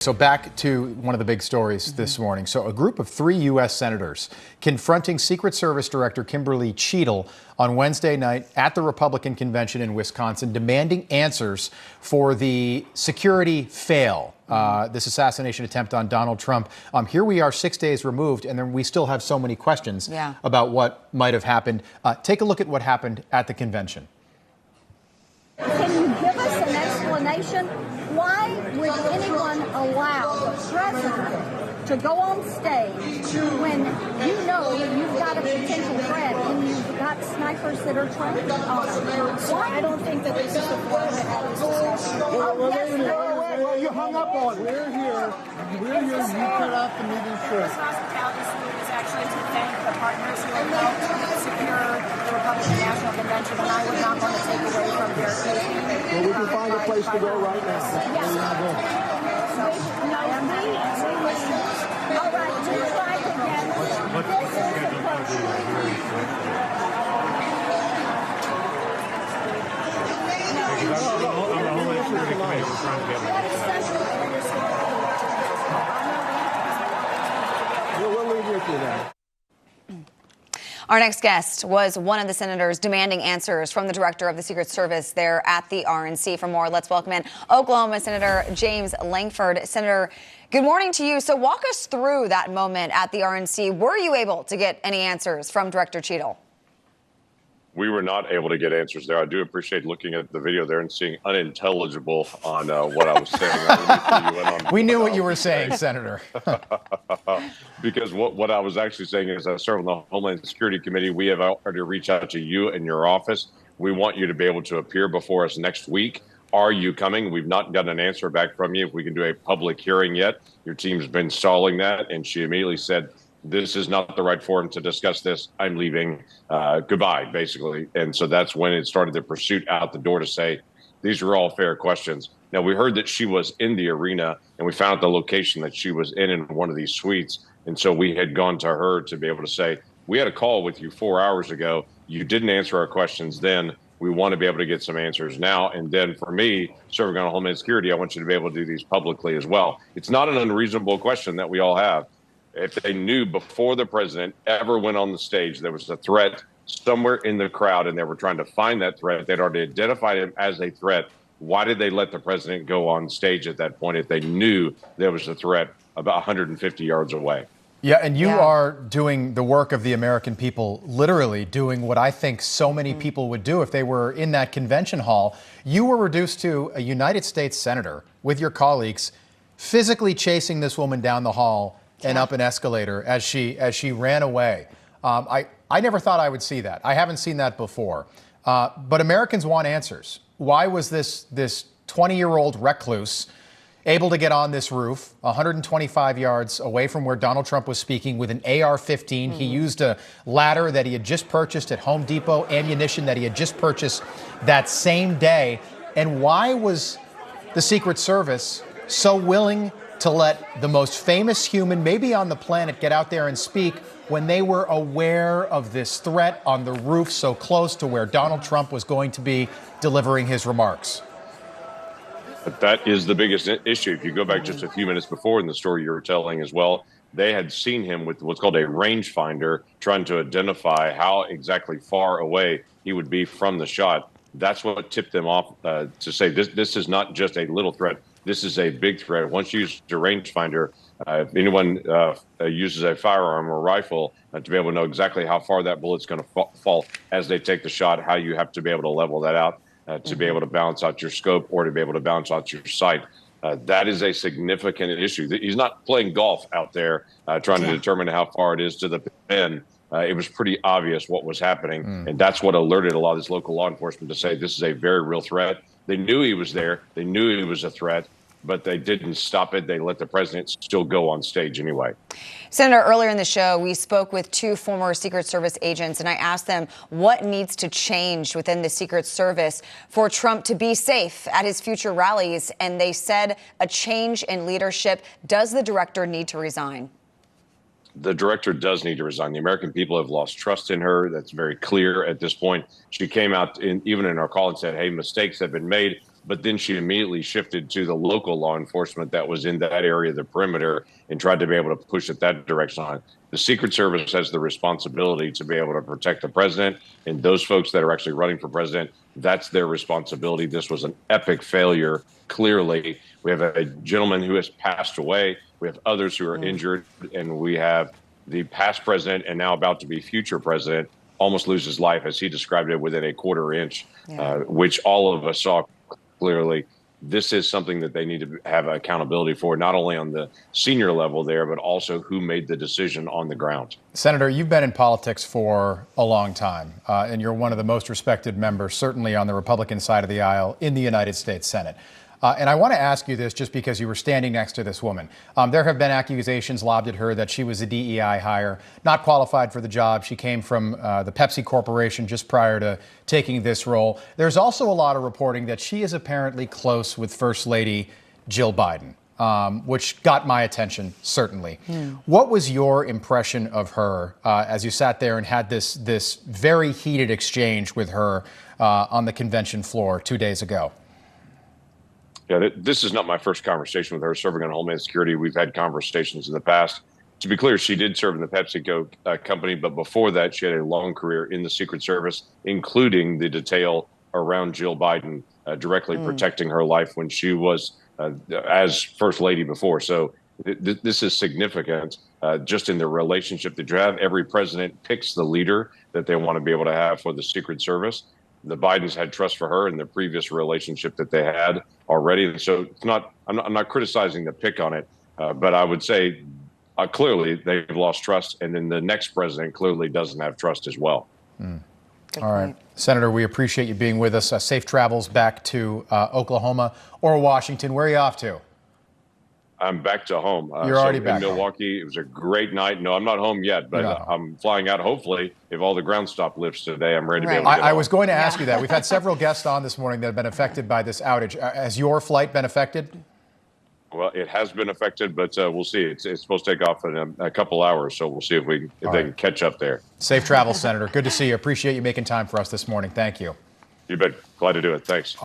So back to one of the big stories this morning. So a group of 3 U.S. senators confronting Secret Service Director Kimberly Cheadle on Wednesday night at the Republican convention in Wisconsin, demanding answers for the security fail, this assassination attempt on Donald Trump. Here we are 6 days removed, and then we still have so many questions about what might have happened. Take a look at what happened at the convention. Can you give us an explanation? Why would anyone allow the president to go on stage when you know you've got a potential threat and you've got snipers that are trained on it? Why? I don't think that this is the forum to have this discussion. Well, you hung up on it. We're here. You cut off the meeting short. This hospitality suite is actually to thank the partners who have helped secure the Republican National Convention, and I would not want to take away from their safety. Well, we can find a place to go right now. All right, just like again. This is We'll leave with you then. Our next guest was one of the senators demanding answers from the director of the Secret Service there at the RNC. For more, let's welcome in Oklahoma Senator James Lankford. Senator, good morning to you. So walk us through that moment at the RNC. Were you able to get any answers from Director Cheadle? We were not able to get answers there. I do appreciate looking at the video there and seeing unintelligible on what I was saying. We knew what you were saying, Senator. Because what I was actually saying is I serve on the Homeland Security Committee. We have already reached out to you and your office. We want you to be able to appear before us next week. Are you coming? We've not gotten an answer back from you if we can do a public hearing yet. Your team's been stalling that. And she immediately said, this is not the right forum to discuss this. I'm leaving. Goodbye, basically. And so that's when it started the pursuit out the door to say, these are all fair questions. Now, we heard that she was in the arena, and we found the location that she was in one of these suites. And so we had gone to her to be able to say, we had a call with you 4 hours ago. You didn't answer our questions then. We want to be able to get some answers now. And then for me, serving on Homeland Security, I want you to be able to do these publicly as well. It's not an unreasonable question that we all have. If they knew before the president ever went on the stage, there was a threat somewhere in the crowd and they were trying to find that threat, they'd already identified him as a threat. Why did they let the president go on stage at that point if they knew there was a threat about 150 yards away? Yeah, and you are doing the work of the American people, literally doing what I think so many people would do if they were in that convention hall. You were reduced to a United States senator with your colleagues, physically chasing this woman down the hall and up an escalator as she ran away. I never thought I would see that. I haven't seen that before. But Americans want answers. Why was this 20-year-old recluse able to get on this roof 125 yards away from where Donald Trump was speaking with an AR-15? He used a ladder that he had just purchased at Home Depot, ammunition that he had just purchased that same day. And why was the Secret Service so willing to let the most famous human maybe on the planet get out there and speak when they were aware of this threat on the roof so close to where Donald Trump was going to be delivering his remarks? But that is the biggest issue. If you go back just a few minutes before in the story you were telling as well, they had seen him with what's called a rangefinder trying to identify how exactly far away he would be from the shot. That's what tipped them off to say this is not just a little threat. This is a big threat. Once you use a rangefinder, if anyone uses a firearm or rifle, to be able to know exactly how far that bullet's going to fall as they take the shot, how you have to be able to level that out, to be able to balance out your scope or to be able to balance out your sight. That is a significant issue. He's not playing golf out there trying to determine how far it is to the pin. It was pretty obvious what was happening. And that's what alerted a lot of this local law enforcement to say this is a very real threat. They knew he was there. They knew he was a threat, but they didn't stop it. They let the president still go on stage anyway. Senator, earlier in the show, we spoke with 2 former Secret Service agents, and I asked them what needs to change within the Secret Service for Trump to be safe at his future rallies. And they said a change in leadership. Does the director need to resign? The director does need to resign. The American people have lost trust in her. That's very clear at this point. She came out even in our call and said, hey, mistakes have been made. but then she immediately shifted to the local law enforcement that was in that area of the perimeter and tried to be able to push it that direction on. The Secret Service has the responsibility to be able to protect the president, and those folks that are actually running for president, that's their responsibility. This was an epic failure. Clearly, we have a gentleman who has passed away. We have others who are injured, and we have the past president and now about to be future president almost lose his life, as he described it, within a quarter inch, which all of us saw clearly. This is something that they need to have accountability for, not only on the senior level there, but also who made the decision on the ground. Senator, you've been in politics for a long time, and you're one of the most respected members, certainly on the Republican side of the aisle in the United States Senate. And I want to ask you this just because you were standing next to this woman. There have been accusations lobbed at her that she was a DEI hire, not qualified for the job. She came from the Pepsi Corporation just prior to taking this role. There's also a lot of reporting that she is apparently close with First Lady Jill Biden, which got my attention, certainly. What was your impression of her as you sat there and had this very heated exchange with her on the convention floor 2 days ago? Yeah, this is not my first conversation with her serving on Homeland Security. We've had conversations in the past. To be clear, she did serve in the PepsiCo company, but before that, she had a long career in the Secret Service, including the detail around Jill Biden directly protecting her life when she was as First Lady before. So this is significant just in the relationship that you have. Every president picks the leader that they want to be able to have for the Secret Service. The Bidens had trust for her in the previous relationship that they had already. And so it's not, I'm not criticizing the pick on it, but I would say clearly they've lost trust. And then the next president clearly doesn't have trust as well. All right. Senator, we appreciate you being with us. Safe travels back to Oklahoma or Washington. Where are you off to? I'm back to home. You're already back back in Milwaukee. Home. It was a great night. No, I'm not home yet, but I'm flying out. Hopefully, if all the ground stop lifts today, I'm ready to be able to get I was going to ask you that. We've had several guests on this morning that have been affected by this outage. Has your flight been affected? Well, it has been affected, but we'll see. It's supposed to take off in a couple hours, so we'll see if they can catch up there. Safe travels, Senator. Good to see you. Appreciate you making time for us this morning. Thank you. You bet. Glad to do it. Thanks.